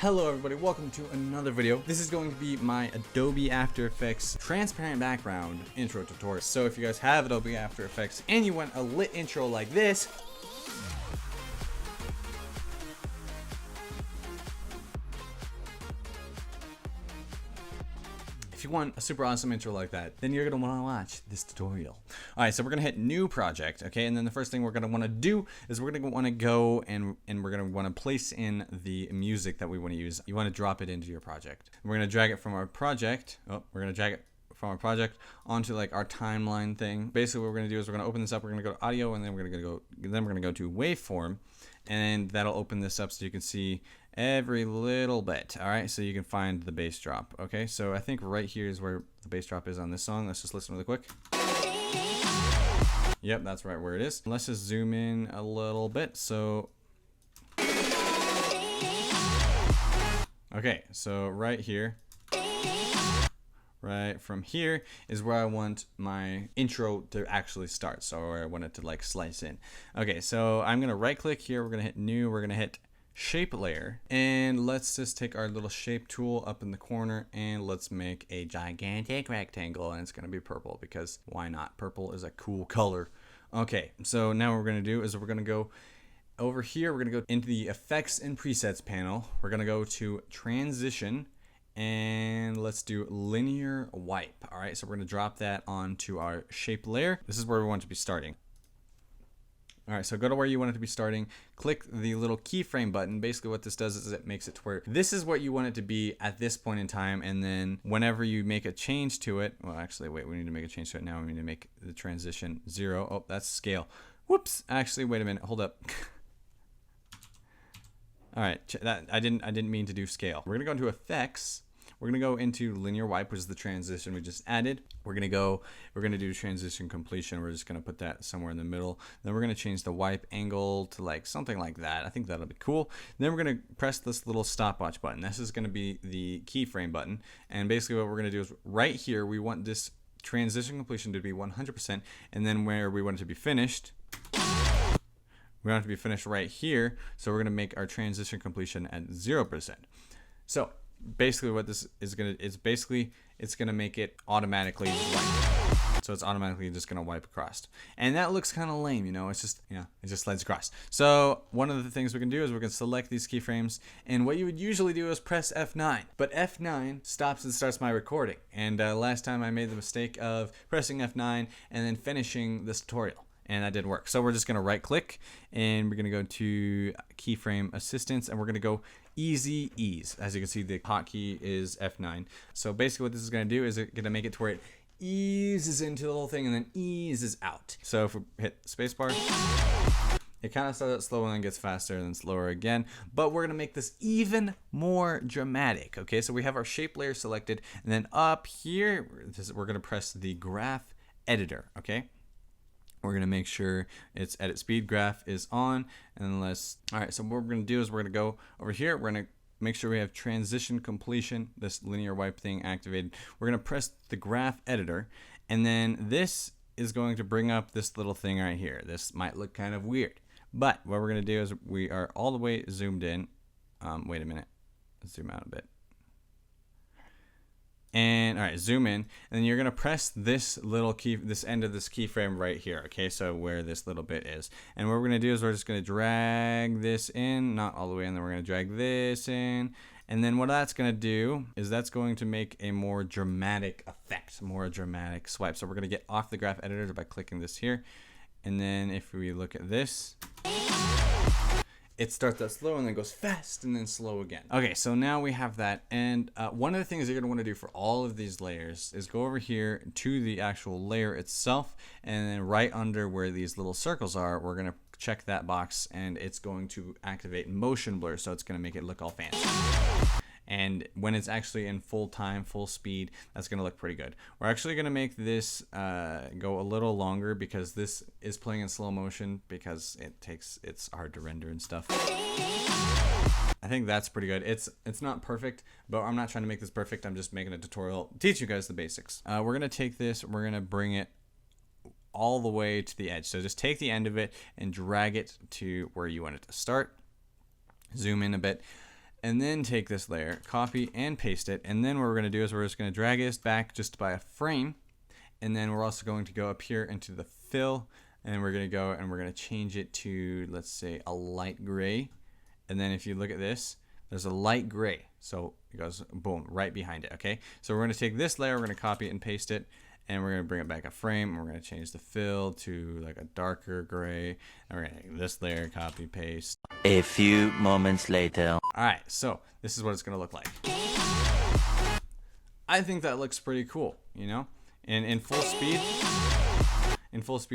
Hello everybody, welcome to another video. This is going to be my Adobe After Effects transparent background intro tutorial. So if you guys have Adobe After Effects and you want a lit intro like this, if you want a super awesome intro like that, then you're gonna wanna watch this tutorial. All right, so we're gonna hit new project, okay? And then the first thing we're gonna wanna do is we're gonna wanna go and we're gonna wanna place in the music that we wanna use. You wanna drop it into your project. We're gonna drag it from our project. Onto like our timeline thing. Basically what we're gonna do is we're gonna open this up, we're gonna go to audio, and then we're gonna go to waveform, and that'll open this up so you can see every little bit. All right, so you can find the bass drop. Okay, so I think right here is where the bass drop is on this song. Let's just listen really quick. Yep, that's right where it is. Let's just zoom in a little bit. So okay, so right here, right from here is where I want my intro to actually start. So where I want it to like slice in. Okay, so I'm gonna right click here, we're gonna hit new, we're gonna hit shape layer, and let's just take our little shape tool up in the corner and let's make a gigantic rectangle, and it's gonna be purple because why not? Purple is a cool color. Okay, so now what we're gonna do is we're gonna go over here, we're gonna go into the effects and presets panel, we're gonna go to transition, and let's do linear wipe. All right, so we're gonna drop that onto our shape layer. This is where we want to be starting. All right, so go to where you want it to be starting, click the little keyframe button. Basically what this does is it makes it to where this is what you want it to be at this point in time, and then whenever you make a change to it, well actually wait, we need to make a change to it now. We need to make the transition 0. Oh, that's scale. Whoops, actually wait a minute, hold up. All right, I didn't mean to do scale. We're gonna go into effects. We're gonna go into linear wipe, which is the transition we just added. We're gonna do transition completion. We're just gonna put that somewhere in the middle. Then we're gonna change the wipe angle to like something like that. I think that'll be cool. Then we're gonna press this little stopwatch button. This is gonna be the keyframe button. And basically what we're gonna do is right here, we want this transition completion to be 100%. And then where we want it to be finished, we want it to be finished right here. So we're gonna make our transition completion at 0%. So basically what this is it's gonna make it automatically wipe. So it's automatically just gonna wipe across, and that looks kind of lame, you know. It's just, yeah, it just slides across. So one of the things we can do is we're gonna select these keyframes, and what you would usually do is press F9, but F9 stops and starts my recording, and last time I made the mistake of pressing F9 and then finishing this tutorial, and that didn't work. So we're just gonna right click, and we're gonna go to Keyframe Assistance, and we're gonna go Easy Ease. As you can see, the hotkey is F9. So basically what this is gonna do is it's gonna make it to where it eases into the whole thing and then eases out. So if we hit spacebar, it kind of starts out slow and then gets faster and then slower again. But we're gonna make this even more dramatic. Okay, so we have our shape layer selected, and then up here, we're gonna press the graph editor, okay? We're gonna make sure its edit speed graph is on, and all right, so what we're gonna do is we're gonna go over here, we're gonna make sure we have transition completion, this linear wipe thing activated. We're gonna press the graph editor, and then this is going to bring up this little thing right here. This might look kind of weird, but what we're gonna do is we are all the way zoomed in. Wait a minute, let's zoom out a bit. And all right, zoom in, and then you're gonna press this little key, this end of this keyframe right here. Okay, so where this little bit is, and what we're gonna do is we're just gonna drag this in, not all the way, and then we're gonna drag this in, and then what that's gonna do is that's going to make a more dramatic effect, more dramatic swipe. So we're gonna get off the graph editor by clicking this here, and then if we look at this, it starts out slow and then goes fast and then slow again. Okay, so now we have that, and one of the things you're gonna wanna do for all of these layers is go over here to the actual layer itself, and then right under where these little circles are, we're gonna check that box, and it's going to activate motion blur, so it's gonna make it look all fancy. And when it's actually in full time, full speed, that's gonna look pretty good. We're actually gonna make this go a little longer because this is playing in slow motion because it's hard to render and stuff. I think that's pretty good. It's not perfect, but I'm not trying to make this perfect. I'm just making a tutorial, teach you guys the basics. We're gonna take this, we're gonna bring it all the way to the edge. So just take the end of it and drag it to where you want it to start. Zoom in a bit. and then take this layer, copy and paste it. And then what we're going to do is we're just going to drag this back just by a frame. And then we're also going to go up here into the fill, and we're going to go and we're going to change it to, let's say, a light gray. And then if you look at this, there's a light gray. So it goes boom right behind it. Okay. So we're going to take this layer, we're going to copy it and paste it. And we're going to bring it back a frame. We're going to change the fill to like a darker gray. And we're going to take this layer, copy, paste. A few moments later. All right, so this is what it's going to look like. I think that looks pretty cool, you know? And in full speed,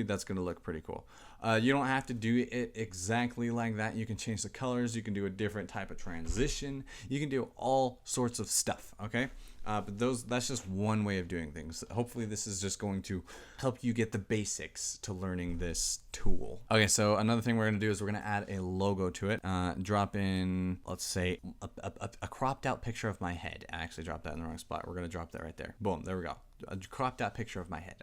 that's going to look pretty cool. You don't have to do it exactly like that. You can change the colors. You can do a different type of transition. You can do all sorts of stuff, okay? But that's just one way of doing things. Hopefully this is just going to help you get the basics to learning this tool. Okay, so another thing we're going to do is we're going to add a logo to it. Drop in, let's say, a cropped out picture of my head. I actually dropped that in the wrong spot. We're going to drop that right there. Boom, there we go. A cropped out picture of my head.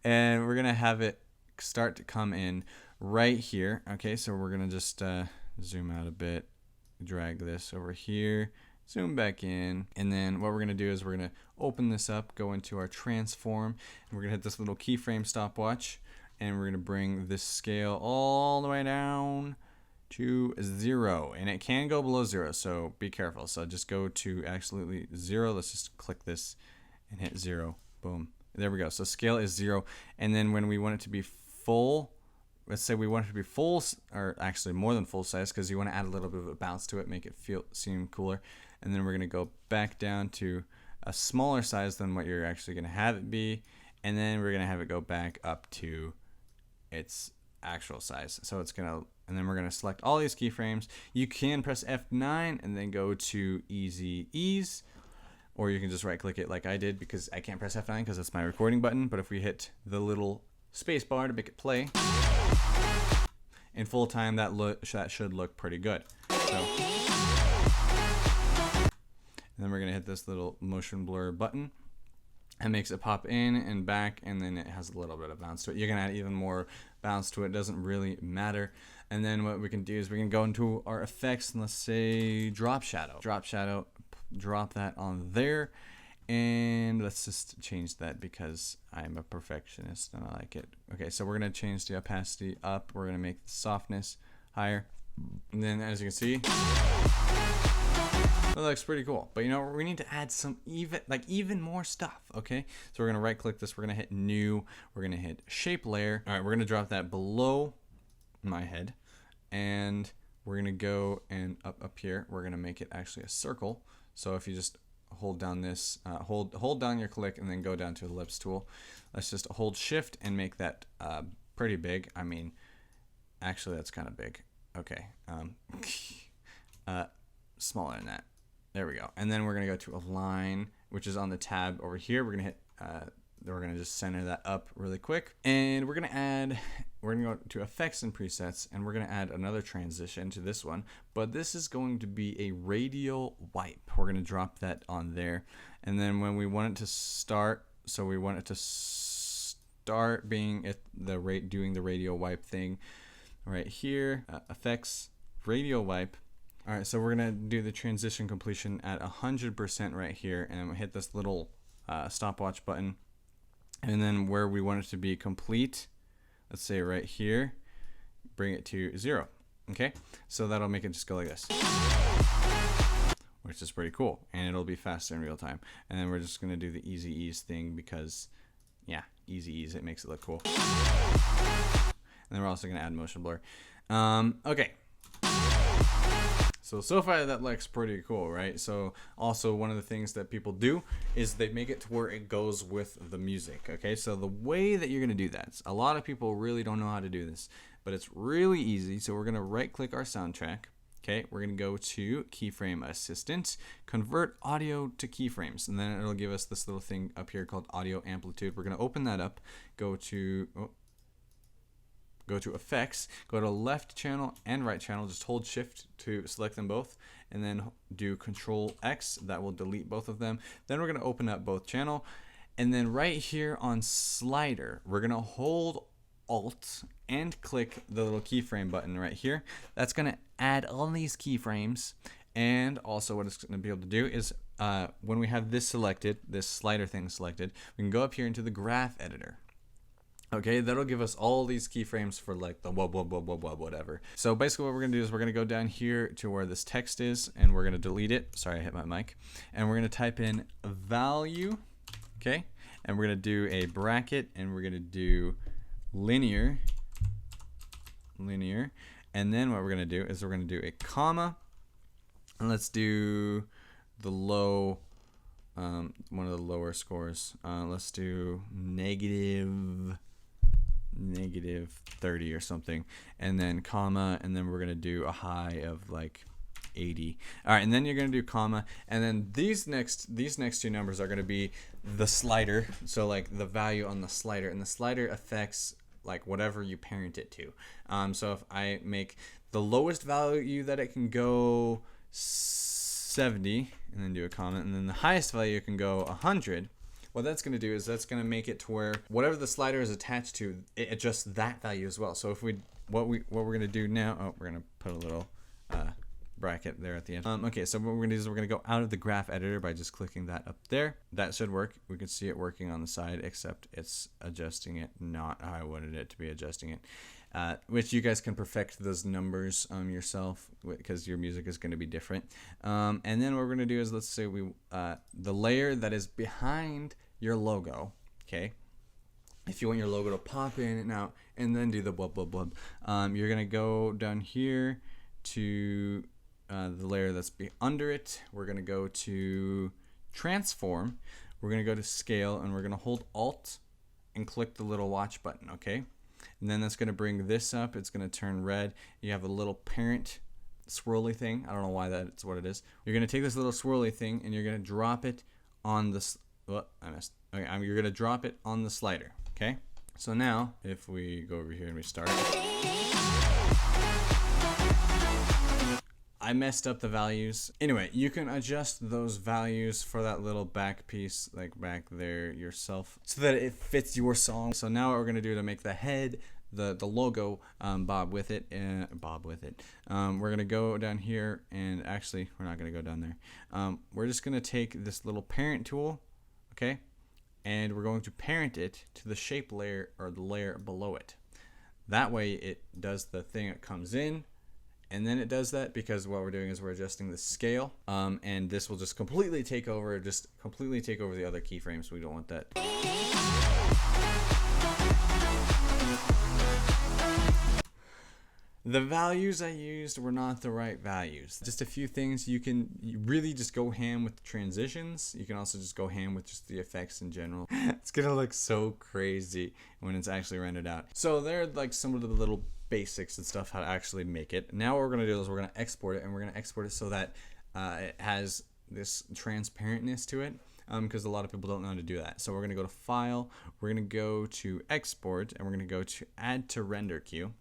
And we're going to have it start to come in right here. Okay, so we're going to just zoom out a bit, drag this over here. Zoom back in, and then what we're going to do is we're going to open this up, go into our transform, and we're going to hit this little keyframe stopwatch, and we're going to bring this scale all the way down to 0, and it can go below 0, so be careful. So just go to absolutely 0. Let's just click this and hit 0. Boom. There we go. So scale is 0, and then when we want it to be full, let's say we want it to be full, or actually more than full size, because you want to add a little bit of a bounce to it, make it seem cooler. And then we're going to go back down to a smaller size than what you're actually going to have it be. And then we're going to have it go back up to its actual size. So it's going to, and then we're going to select all these keyframes. You can press F9 and then go to Easy Ease, or you can just right click it like I did, because I can't press F9 because it's my recording button. But if we hit the little space bar to make it play in full time, that should look pretty good. So, and then we're going to hit this little motion blur button. It makes it pop in and back, and then it has a little bit of bounce to it. You're going to add even more bounce to it. It doesn't really matter. And then what we can do is we can go into our effects, and let's say drop shadow. Drop shadow, drop that on there. And let's just change that because I'm a perfectionist and I like it. Okay, so we're going to change the opacity up. We're going to make the softness higher. And then as you can see, that looks pretty cool. But you know, we need to add some even more stuff, okay? So we're going to right click this. We're going to hit new. We're going to hit shape layer. All right, we're going to drop that below my head. And we're going to go and up here, we're going to make it actually a circle. So if you just hold down this, hold down your click and then go down to the ellipse tool. Let's just hold shift and make that pretty big. I mean, actually that's kind of big. Okay, smaller than that. There we go. And then we're gonna go to align, which is on the tab over here. We're gonna hit, we're gonna just center that up really quick. And we're gonna go to effects and presets, and we're gonna add another transition to this one. But this is going to be a radial wipe. We're gonna drop that on there. And then when we want it to start, so we want it to start being doing the radial wipe thing right here, effects, radial wipe. All right, so we're gonna do the transition completion at 100% right here, and hit this little stopwatch button. And then where we want it to be complete, let's say right here, bring it to 0. Okay, so that'll make it just go like this, which is pretty cool, and it'll be faster in real time. And then we're just gonna do the easy ease thing because, yeah, easy ease, it makes it look cool. And then we're also gonna add motion blur. Okay. So far that looks pretty cool, right? So also one of the things that people do is they make it to where it goes with the music, okay? So the way that you're gonna do that, a lot of people really don't know how to do this, but it's really easy. So we're gonna right click our soundtrack, okay? We're gonna go to Keyframe Assistance, convert audio to keyframes, and then it'll give us this little thing up here called audio amplitude. We're gonna open that up, go to effects, go to left channel and right channel, just hold shift to select them both, and then do Control X, that will delete both of them. Then we're going to open up both channel, and then right here on slider, we're going to hold Alt and click the little keyframe button right here. That's going to add all these keyframes, And also what it's going to be able to do is when we have this selected, this slider thing selected, we can go up here into the graph editor. Okay, that'll give us all these keyframes for like the whatever. So basically what we're going to do is we're going to go down here to where this text is, and we're going to delete it. Sorry, I hit my mic. And we're going to type in value, okay? And we're going to do a bracket, and we're going to do linear. And then what we're going to do is we're going to do a comma. And let's do the low, one of the lower scores. Let's do negative 30 or something. And then comma, and then we're going to do a high of like 80. All right, and then you're going to do comma. And then these next two numbers are going to be the slider. So like the value on the slider. And the slider affects like whatever you parent it to. So if I make the lowest value that it can go 70 and then do a comment, and then the highest value can go 100, what that's going to do is that's going to make it to where whatever the slider is attached to, it adjusts that value as well. So if what we're going to do now, we're going to put a little bracket there at the end. Okay, so what we're going to do is we're going to go out of the graph editor by just clicking that up there. That should work. We can see it working on the side, except it's adjusting it not how I wanted it to be adjusting it. Which you guys can perfect those numbers yourself, because your music is going to be different. And then what we're going to do is, let's say the layer that is behind your logo, okay? If you want your logo to pop in and out and then do the blub blub blub, you're going to go down here to the layer that's under it. We're going to go to transform. We're going to go to scale, and we're going to hold Alt and click the little watch button, okay? And then that's going to bring this up. It's going to turn red. You have a little parent swirly thing. I don't know why that's what it is. You're going to take this little swirly thing, and you're going to drop it on the I missed. Okay, you're going to drop it on the slider, okay? So now if we go over here and we start, I messed up the values. Anyway, you can adjust those values for that little back piece, like back there yourself, so that it fits your song. So now what we're gonna do to make the head, the logo, bob with it. We're gonna go down here, and actually, we're not gonna go down there. We're just gonna take this little parent tool, okay, and we're going to parent it to the shape layer or the layer below it. That way, it does the thing. It comes in. And then it does that because what we're doing is we're adjusting the scale, and this will just completely take over the other keyframes. We don't want that. The values I used were not the right values. Just a few things. You really just go ham with the transitions. You can also just go ham with just the effects in general. It's gonna look so crazy when it's actually rendered out. So they're like some of the little basics and stuff how to actually make it. Now what we're going to do is we're going to export it, and we're going to export it so that it has this transparentness to it, because a lot of people don't know how to do that. So we're going to go to File, we're going to go to Export, and we're going to go to Add to Render Queue.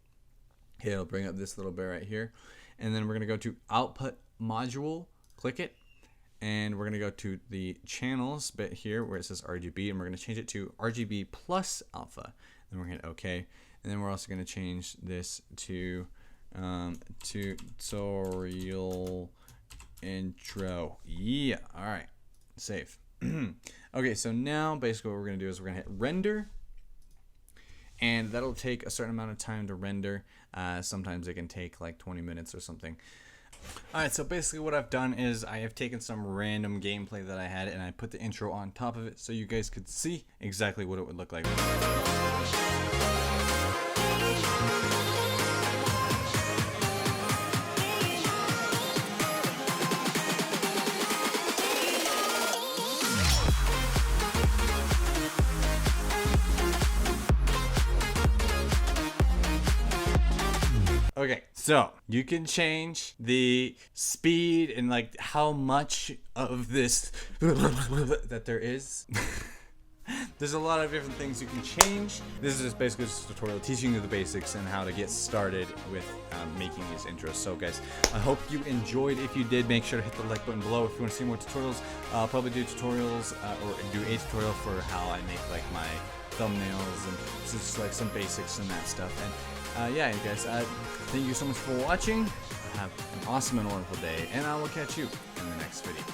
Okay, it'll bring up this little bit right here, and then we're going to go to Output Module, click it, and we're going to go to the channels bit here where it says RGB, and we're going to change it to RGB plus alpha. Then we're going to hit OK. And then we're also going to change this to tutorial intro. Yeah, all right, save. Okay, so now basically what we're going to do is we're going to hit render, and that'll take a certain amount of time to render. Sometimes it can take like 20 minutes or something. All right, so basically what I've done is I have taken some random gameplay that I had, and I put the intro on top of it so you guys could see exactly what it would look like. Okay, so you can change the speed and like how much of this that there is. There's a lot of different things you can change. This is just basically just a tutorial teaching you the basics and how to get started with making these intros. So guys, I hope you enjoyed. If you did, make sure to hit the like button below. If you want to see more tutorials, I'll probably do tutorials or do a tutorial for how I make like my thumbnails and just like some basics and that stuff. And yeah, you guys, thank you so much for watching. Have an awesome and wonderful day, and I will catch you in the next video.